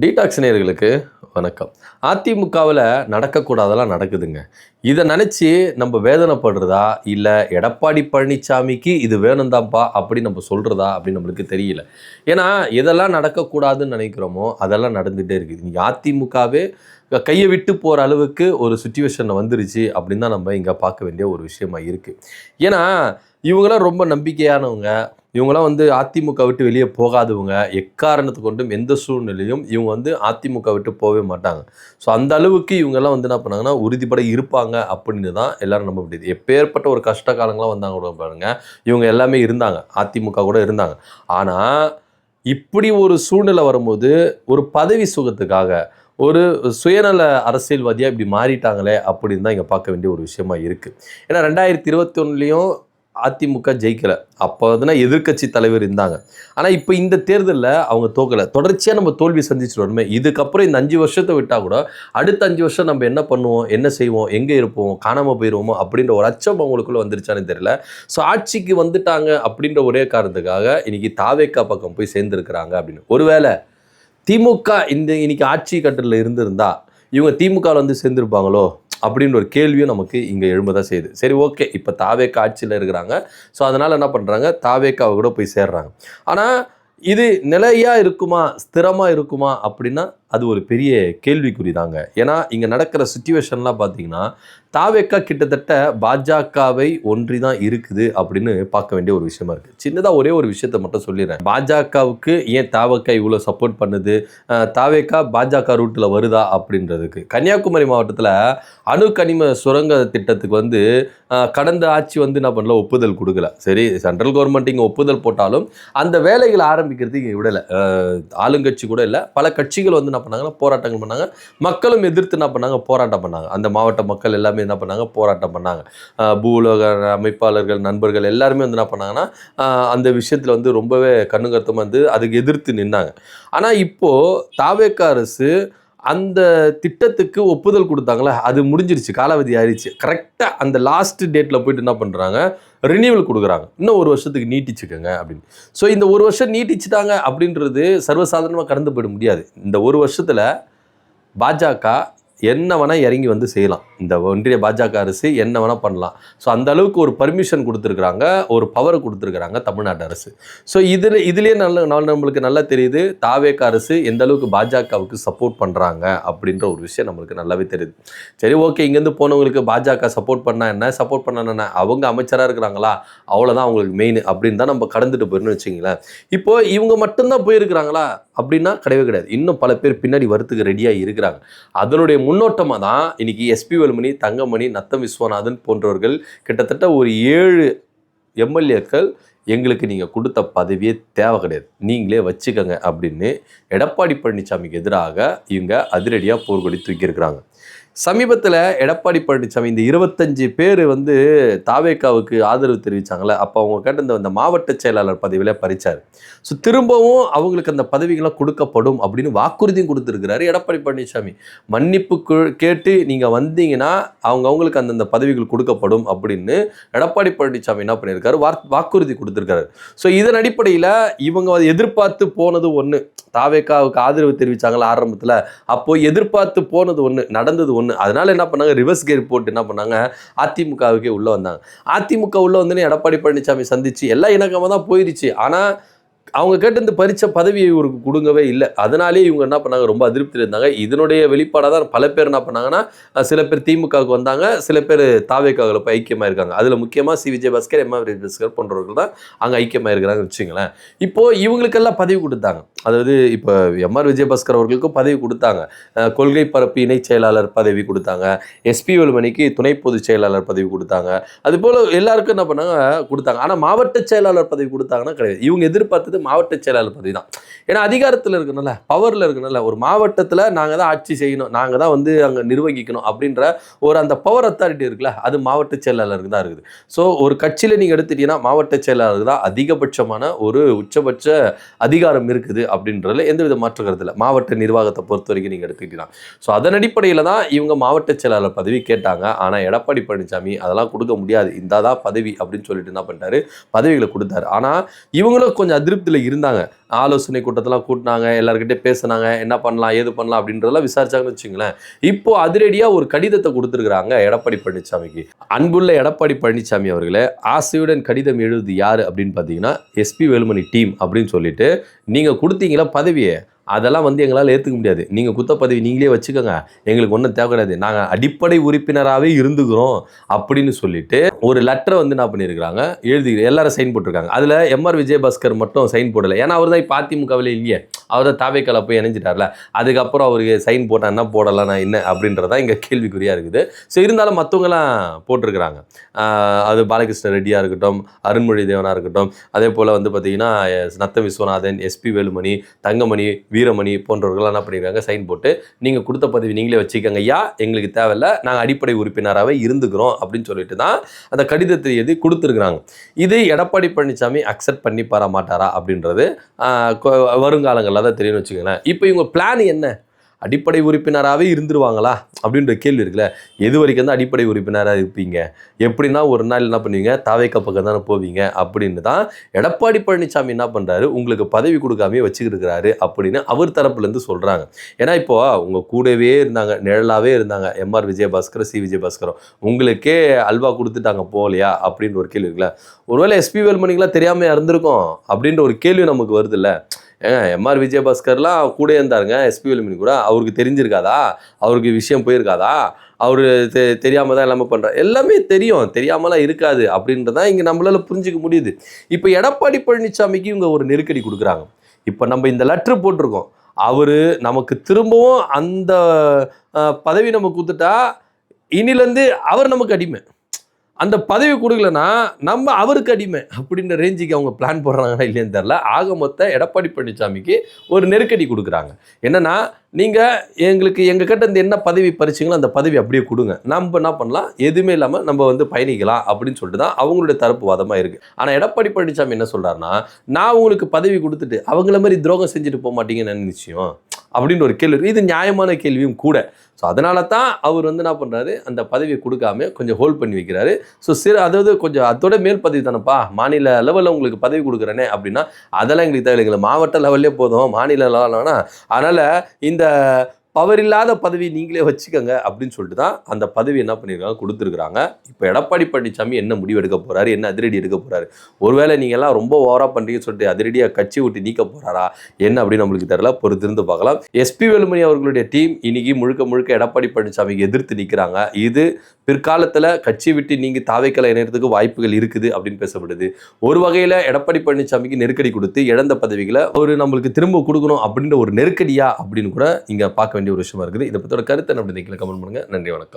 Detox நேயர்களுக்கு வணக்கம். அதிமுகவில் நடக்கக்கூடாதெல்லாம் நடக்குதுங்க. இதை நினச்சி நம்ம வேதனைப்படுறதா, இல்லை எடப்பாடி பழனிசாமிக்கு இது வேணும்தான்ப்பா அப்படின்னு நம்ம சொல்கிறதா அப்படின்னு நம்மளுக்கு தெரியல. ஏன்னா எதெல்லாம் நடக்கக்கூடாதுன்னு நினைக்கிறோமோ அதெல்லாம் நடந்துகிட்டே இருக்குது. இன்றைக்கி அதிமுகவே கையை விட்டு போகிற அளவுக்கு ஒரு சுச்சுவேஷனில் வந்துருச்சு அப்படின்னு தான் நம்ம இங்கே பார்க்க வேண்டிய ஒரு விஷயமா இருக்குது. ஏன்னா இவங்களாம் ரொம்ப நம்பிக்கையானவங்க. இவங்களாம் அதிமுக விட்டு வெளியே போகாதவங்க. எக்காரணத்து கொண்டும் எந்த சூழ்நிலையும் இவங்க அதிமுக விட்டு போகவே மாட்டாங்க. ஸோ அந்த அளவுக்கு இவங்கெல்லாம் என்ன பண்ணாங்கன்னா உறுதிப்பட இருப்பாங்க அப்படின்னு தான் எல்லாரும் நம்ப முடியுது. எப்பேற்பட்ட ஒரு கஷ்ட காலங்களாம் வந்தாங்க கூட பாருங்க, இவங்க எல்லாமே இருந்தாங்க, அதிமுக கூட இருந்தாங்க. ஆனால் இப்படி ஒரு சூழ்நிலை வரும்போது ஒரு பதவி சுகத்துக்காக ஒரு சுயநல அரசியல்வாதியாக இப்படி மாறிட்டாங்களே அப்படின்னு தான் இங்கே பார்க்க வேண்டிய ஒரு விஷயமா இருக்குது. ஏன்னா 2021 அதிமுக ஜெயிக்கலை. அப்போ எதிர்க்கட்சி தலைவர் இருந்தாங்க. ஆனால் இப்போ இந்த தேர்தலில் அவங்க தோக்கலை. தொடர்ச்சியாக நம்ம தோல்வி சந்திச்சுட்டு வரணுமே. இதுக்கப்புறம் இந்த 5 வருஷத்தை விட்டால் கூட அடுத்த 5 வருஷம் நம்ம என்ன பண்ணுவோம், என்ன செய்வோம், எங்கே இருப்போம், காணாமல் போயிடுவோமோ அப்படின்ற ஒரு அச்சம் அவங்களுக்குள்ள வந்துருச்சான்னு தெரியல. ஸோ ஆட்சிக்கு வந்துட்டாங்க அப்படின்ற ஒரே காரணத்துக்காக இன்னைக்கு தாவேக்கா பக்கம் போய் சேர்ந்துருக்கிறாங்க அப்படின்னு. ஒருவேளை திமுக இன்னைக்கு ஆட்சி கட்டத்தில் இருந்திருந்தா இவங்க திமுகவில் சேர்ந்துருப்பாங்களோ அப்படின்ற ஒரு கேள்வியும் நமக்கு இங்கே எழும்பதான் செய்யுது. சரி, ஓகே, இப்போ தாவேக்கா ஆட்சியில் இருக்கிறாங்க. ஸோ அதனால் என்ன பண்ணுறாங்க, தாவேக்காவை கூட போய் சேர்றாங்க. ஆனால் இது நிலையாக இருக்குமா, ஸ்திரமாக இருக்குமா அப்படின்னா அது ஒரு பெரிய கேள்விக்குறி தாங்க. ஏன்னா இங்கே நடக்கிற சுச்சுவேஷன்லாம் பார்த்தீங்கன்னா தாவேக்கா கிட்டத்தட்ட பாஜகவை ஒன்றி தான் இருக்குது அப்படின்னு பார்க்க வேண்டிய ஒரு விஷயமா இருக்குது. சின்னதாக ஒரே ஒரு விஷயத்தை மட்டும் சொல்லிடுறேன். பாஜகவுக்கு ஏன் தாவேக்கா இவ்வளோ சப்போர்ட் பண்ணுது, தாவேக்கா பாஜக ரூட்டில் வருதா அப்படின்றதுக்கு, கன்னியாகுமரி மாவட்டத்தில் அணு கனிம சுரங்க திட்டத்துக்கு கடந்த ஆட்சி என்ன பண்ணல, ஒப்புதல் கொடுக்கல. சரி, சென்ட்ரல் கவர்மெண்ட் இங்கே ஒப்புதல் போட்டாலும் அந்த வேலைகளை ஆரம்பிக்கிறதுக்கு இங்கே விடலை. ஆளுங்கட்சி கூட இல்லை, பல கட்சிகள் என்ன பண்ணாங்கன்னா போராட்டங்கள் பண்ணாங்க. மக்களும் எதிர்த்து என்ன பண்ணாங்க, போராட்டம் பண்ணாங்க. அந்த மாவட்ட மக்கள் எல்லாமே என்ன பண்ணாங்க, போராட்டம் பண்ணாங்க. பூலோக அமைப்பாளர்கள், நண்பர்கள் எல்லாருமே என்ன பண்ணாங்கன்னா அந்த விஷயத்தில் ரொம்பவே கண்ணுங்கருத்தமாக அதுக்கு எதிர்த்து நின்னாங்க. ஆனால் இப்போ தாவேக்கா அரசு அந்த திட்டத்துக்கு ஒப்புதல் கொடுத்தாங்களே, அது முடிஞ்சிருச்சு, காலாவதி ஆயிடுச்சு. கரெக்டாக அந்த லாஸ்ட் டேட்டில் போயிட்டு என்ன பண்ணுறாங்க, ரினியூவல் கொடுக்குறாங்க. இன்னும் 1 வருஷத்துக்கு நீட்டிச்சுக்கோங்க அப்படின்னு. ஸோ இந்த 1 வருஷம் நீட்டிச்சுட்டாங்க அப்படின்றது சர்வசாதாரணமாக கடந்து போயிட முடியாது. இந்த 1 வருஷத்தில் பாஜக என்ன வேணால் இறங்கி செய்யலாம். இந்த ஒன்றிய பாஜக அரசு என்ன வேணால் பண்ணலாம். ஸோ அந்த அளவுக்கு ஒரு பர்மிஷன் கொடுத்துருக்குறாங்க, ஒரு பவர் கொடுத்துருக்குறாங்க தமிழ்நாடு அரசு. ஸோ இதுலேயே நம்மளுக்கு நல்லா தெரியுது தாவேக்கா அரசு எந்த அளவுக்கு பாஜகவுக்கு சப்போர்ட் பண்ணுறாங்க அப்படின்ற ஒரு விஷயம் நம்மளுக்கு நல்லாவே தெரியுது. சரி, ஓகே, இங்கேருந்து போனவங்களுக்கு பாஜக சப்போர்ட் பண்ணால் என்ன, சப்போர்ட் பண்ணா என்ன, அவங்க அமைச்சராக இருக்கிறாங்களா, அவ்வளோதான் அவங்களுக்கு மெயின் அப்படின்னு தான் நம்ம கடந்துட்டு போயிடணும்னு வச்சிங்களேன். இப்போது இவங்க மட்டும்தான் போயிருக்கிறாங்களா அப்படின்னா கிடையவே கிடையாது. இன்னும் பல பேர் பின்னாடி வரத்துக்கு ரெடியாக இருக்கிறாங்க. அதனுடைய முன்னோட்டமாக தான் இன்னைக்கு எஸ்பி வேலுமணி, தங்கமணி, நத்தம் விஸ்வநாதன் போன்றவர்கள் கிட்டத்தட்ட ஒரு 7 எம்எல்ஏக்கள் எங்களுக்கு நீங்கள் கொடுத்த பதவியே தேவை கிடையாது, நீங்களே வச்சுக்கோங்க அப்படின்னு எடப்பாடி பழனிசாமிக்கு எதிராக இவங்க அதிரடியாக போர்க்கொடி தூக்கியிருக்கிறாங்க. சமீபத்தில் எடப்பாடி பழனிசாமி இந்த 25 பேர் தாவேக்காவுக்கு ஆதரவு தெரிவித்தாங்களே, அப்போ அவங்க கேட்ட இந்த மாவட்ட செயலாளர் பதவியில் பறிச்சார். ஸோ திரும்பவும் அவங்களுக்கு அந்த பதவிகள்லாம் கொடுக்கப்படும் அப்படின்னு வாக்குறுதியும் கொடுத்துருக்கிறாரு எடப்பாடி பழனிசாமி. மன்னிப்பு கேட்டு நீங்கள் வந்தீங்கன்னா அவங்களுக்கு அந்தந்த பதவிகள் கொடுக்கப்படும் அப்படின்னு எடப்பாடி பழனிசாமி என்ன பண்ணியிருக்காரு, வாக்குறுதி கொடுத்துருக்காரு. ஸோ இதன் அடிப்படையில் இவங்க எதிர்பார்த்து போனது ஒன்று, தாவேக்காவுக்கு ஆதரவு தெரிவித்தாங்களா ஆரம்பத்தில், அப்போது எதிர்பார்த்து போனது ஒன்று, நடந்தது ஒன்று. அதனால என்ன பண்ணாங்க, ரிவர்ஸ் கேர் போட்டு என்ன பண்ணாங்க, அதிமுகவுக்கே உள்ளே வந்தாங்க. அதிமுக உள்ளே எடப்பாடி பழனிசாமி சந்திச்சு எல்லாம் இணக்கமாக தான் போயிடுச்சு. ஆனால் அவங்க கேட்டு பறிச்ச பதவியை இவருக்கு கொடுங்கவே இல்லை. அதனாலே இவங்க என்ன பண்ணாங்க, ரொம்ப அதிருப்தியில் இருந்தாங்க. இதனுடைய வெளிப்பாடாக தான் பல பேர் என்ன பண்ணாங்கன்னா, சில பேர் திமுகவுக்கு வந்தாங்க, சில பேர் தாவேக்காவில் போய் ஐக்கியமாக இருக்காங்க. அதில் முக்கியமாக C Vijayabaskar, M R Vijayabaskar போன்றவர்கள் தான் அங்கே ஐக்கியமாக இருக்கிறாங்கன்னு வச்சுங்களேன். இப்போது இவங்களுக்கெல்லாம் பதவி கொடுத்தாங்க. அதாவது இப்போ எம் ஆர் விஜயபாஸ்கர் அவர்களுக்கும் பதவி கொடுத்தாங்க. கொள்கை பரப்பு இணை செயலாளர் பதவி கொடுத்தாங்க. எஸ்பி வேலுமணிக்கு துணை பொதுச் செயலாளர் பதவி கொடுத்தாங்க. அதுபோல் எல்லாருக்கும் என்ன பண்ணாங்க, கொடுத்தாங்க. ஆனால் மாவட்ட செயலாளர் பதவி கொடுத்தாங்கன்னா கிடையாது. இவங்க எதிர்பார்த்தது மாவட்ட செயலாளர் பதவி தான். ஏன்னா அதிகாரத்தில் இருக்கணும்ல, பவரில் இருக்கணும்ல. ஒரு மாவட்டத்தில் நாங்கள் தான் ஆட்சி செய்யணும், நாங்கள் தான் அங்கே நிர்வகிக்கணும் அப்படின்ற ஒரு அந்த பவர் அத்தாரிட்டி இருக்குல்ல, அது மாவட்ட செயலாளருக்கு தான் இருக்குது. ஸோ ஒரு கட்சியில் நீங்கள் எடுத்துட்டீங்கன்னா மாவட்ட செயலாளருக்கு தான் அதிகபட்சமான ஒரு உச்சபட்ச அதிகாரம் இருக்குது அப்படின்றதுல எந்தவித மாற்று கருத்து இல்லை. மாவட்ட நிர்வாகத்தை பொறுத்த வரைக்கும் நீங்கள் எடுத்துக்கிட்டீங்கன்னா. ஸோ அதன் அடிப்படையில் தான் இவங்க மாவட்ட செயலாளர் பதவி கேட்டாங்க. ஆனால் எடப்பாடி பழனிசாமி அதெல்லாம் கொடுக்க முடியாது, இந்த தான் பதவி அப்படின்னு சொல்லிட்டு என்ன பண்ணிட்டாரு, பதவிகளை கொடுத்தாரு. ஆனால் இவங்களும் கொஞ்சம் அதிருப்தி விழிப்புல இருந்தாங்க. ஆலோசனை கூட்டத்தெல்லாம் கூட்டினாங்க, எல்லார்கிட்டயும் பேசினாங்க, என்ன பண்ணலாம் ஏது பண்ணலாம் அப்படின்றதெல்லாம் விசாரிச்சாங்கன்னு வச்சுங்களேன். இப்போ அதிரடியா ஒரு கடிதத்தை கொடுத்துருக்காங்க எடப்பாடி பழனிசாமிக்கு. அன்புள்ள எடப்பாடி பழனிசாமி அவர்களே, ஆசையுடன் கடிதம் எழுதுவது யாரு அப்படின்னு பார்த்தீங்கன்னா எஸ்பி வேலுமணி டீம் அப்படின்னு சொல்லிட்டு, நீங்க கொடுத்தீங்களா பதவியை, அதெல்லாம் வந்து எங்களால் ஏற்றுக்க முடியாது. நீங்கள் குத்த பதவி நீங்களே வச்சுக்கோங்க, எங்களுக்கு ஒன்றும் தேவை கிடையாது, நாங்கள் அடிப்படை உறுப்பினராகவே இருந்துக்கிறோம் அப்படின்னு சொல்லிட்டு ஒரு லெட்டரை வந்து என்ன பண்ணியிருக்கிறாங்க, எழுதி எல்லாரும் சைன் போட்டிருக்காங்க. அதில் எம்ஆர் விஜயபாஸ்கர் மட்டும் சைன் போடலை. ஏன்னா அவர் தான் இப்போ அதிமுகவிலே இல்லையே, அவர் தான் தாவேக்கால போய் இணைஞ்சிட்டார்ல. அதுக்கப்புறம் அவருக்கு சைன் போட்டால் என்ன போடலாம் நான் என்ன அப்படின்றதான் இங்கே கேள்விக்குறியாக இருக்குது. ஸோ இருந்தாலும் மற்றவங்களாம் போட்டிருக்கிறாங்க. அது பாலகிருஷ்ண ரெட்டியாக இருக்கட்டும், அருண்மொழி தேவனாக இருக்கட்டும், அதே போல் வந்து பார்த்தீங்கன்னா நத்த விஸ்வநாதன், எஸ்பி வேலுமணி, தங்கமணி, வீரமணி போன்றவர்கள் என்ன பண்ணியிருக்காங்க, சைன் போட்டு நீங்கள் கொடுத்த பதவி நீங்களே வச்சுக்கோங்க ஐயா, எங்களுக்கு தேவையில்லை, நாங்கள் அடிப்படை உறுப்பினராகவே இருந்துக்கிறோம் அப்படின்னு சொல்லிட்டு தான் அந்த கடிதத்தை எழுதி கொடுத்துருக்குறாங்க. இது எடப்பாடி பழனிசாமி அக்செப்ட் பண்ணிப்பாரா மாட்டாரா அப்படின்றது வருங்காலங்களில் தான் தெரியும்னு வச்சுக்கோங்களேன். இப்போ இவங்க பிளான் என்ன, அடிப்படை உறுப்பினராகவே இருந்துருவாங்களா அப்படின்ற கேள்வி இருக்குல்ல. எது வரைக்கும் தான் அடிப்படை உறுப்பினராக இருப்பீங்க, எப்படின்னா ஒரு நாள் என்ன பண்ணுவீங்க, தாவேக்கா பக்கம் தானே போவீங்க அப்படின்னு தான் எடப்பாடி பழனிசாமி என்ன பண்ணுறாரு, உங்களுக்கு பதவி கொடுக்காமே வச்சுக்கிட்டு அப்படின்னு அவர் தரப்புலேருந்து சொல்கிறாங்க. ஏன்னா இப்போ உங்கள் கூடவே இருந்தாங்க, நிழலாகவே இருந்தாங்க எம்ஆர் விஜயபாஸ்கர், சி விஜயபாஸ்கரும், உங்களுக்கே அல்வா கொடுத்துட்டாங்க போகலையா அப்படின்ற ஒரு கேள்வி இருக்குல்ல. ஒருவேளை எஸ்பி வேலுமணிக்கெலாம் தெரியாமல் இருந்திருக்கும் அப்படின்ற ஒரு கேள்வி நமக்கு வருது இல்லை. ஏங்க எம்ஆர் விஜயபாஸ்கர்லாம் கூட இருந்தாருங்க எஸ்பி வேலுமணி கூட, அவருக்கு தெரிஞ்சிருக்காதா, அவருக்கு விஷயம் போயிருக்காதா, அவர் தெரியாமல் தான் எல்லாமே பண்ணுறார், எல்லாமே தெரியும், தெரியாமலாம் இருக்காது அப்படின்றதான் இங்கே நம்மளால புரிஞ்சிக்க முடியுது. இப்போ எடப்பாடி பழனிசாமிக்கு இவங்க ஒரு நெருக்கடி கொடுக்குறாங்க. இப்போ நம்ம இந்த லெட்ரு போட்டிருக்கோம், அவர் நமக்கு திரும்பவும் அந்த பதவி நம்ம கொடுத்துட்டா இனிலேருந்து அவர் நமக்கு அடிமை, அந்த பதவி கொடுக்கலன்னா நம்ம அவருக்கு அடிமை அப்படின்ற ரேஞ்சுக்கு அவங்க பிளான் போடுறாங்கன்னா இல்லைன்னு தெரில. ஆக மொத்த எடப்பாடி பழனிசாமிக்கு ஒரு நெருக்கடி கொடுக்குறாங்க. என்னன்னா, நீங்கள் எங்களுக்கு எங்கள் கிட்ட இந்த என்ன பதவி பறிச்சிங்களோ அந்த பதவி அப்படியே கொடுங்க, நம்ம என்ன பண்ணலாம், எதுவுமே இல்லாமல் நம்ம வந்து பயணிக்கலாம் அப்படின்னு சொல்லிட்டு தான் அவங்களுடைய தரப்பு வாதமாக இருக்குது. ஆனால் எடப்பாடி பழனிசாமி என்ன சொல்கிறாருன்னா, நான் உங்களுக்கு பதவி கொடுத்துட்டு அவங்கள மாதிரி துரோகம் செஞ்சுட்டு போக மாட்டீங்கன்னு நிச்சயம் அப்படின்ற ஒரு கேள்வி. இது நியாயமான கேள்வியும் கூட. ஸோ அதனால தான் அவர் வந்து என்ன பண்ணுறாரு, அந்த பதவியை கொடுக்காம கொஞ்சம் ஹோல்ட் பண்ணி வைக்கிறாரு. ஸோ அதாவது கொஞ்சம் அதோட மேல் பதவி தானப்பா, மாநில லெவலில் உங்களுக்கு பதவி கொடுக்குறேனே அப்படின்னா அதெல்லாம் எங்களுக்கு தேவையில்லைங்களா, மாவட்ட லெவல்லே போதும், மாநில லெவல்னா அதனால் இந்த பவர் இல்லாத பதவி நீங்களே வச்சுக்கோங்க அப்படின்னு சொல்லிட்டு தான் அந்த பதவி என்ன பண்ணியிருக்காங்க, கொடுத்துருக்குறாங்க. இப்போ எடப்பாடி பழனிசாமி என்ன முடிவு எடுக்க போகிறாரு, என்ன அதிரடி எடுக்க போகிறாரு, ஒருவேளை நீங்கள் எல்லாம் ரொம்ப ஓவராக பண்ணுறீங்கன்னு சொல்லிட்டு அதிரடியாக கட்சி விட்டு நீக்க போகிறாரா என்ன அப்படின்னு நம்மளுக்கு தெரியல, பொறுத்திருந்து பார்க்கலாம். எஸ்பி வேலுமணி அவர்களுடைய டீம் இன்னைக்கு முழுக்க முழுக்க எடப்பாடி பழனிசாமிக்கு எதிர்த்து நிற்கிறாங்க. இது பிற்காலத்தில் கட்சி விட்டு நீங்கள் தாவேக்கால இணையறதுக்கு வாய்ப்புகள் இருக்குது அப்படின்னு பேசப்படுது. ஒரு வகையில் எடப்பாடி பழனிசாமிக்கு நெருக்கடி கொடுத்து இழந்த பதவிகளை ஒரு நம்மளுக்கு திரும்ப கொடுக்கணும் அப்படின்ற ஒரு நெருக்கடியா அப்படின்னு கூட இங்கே பார்க்க வேண்டிய ஒரு விஷயமா இருக்குது. இதை பற்றியோட கருத்தை நம்ம கமெண்ட் பண்ணுங்க. நன்றி, வணக்கம்.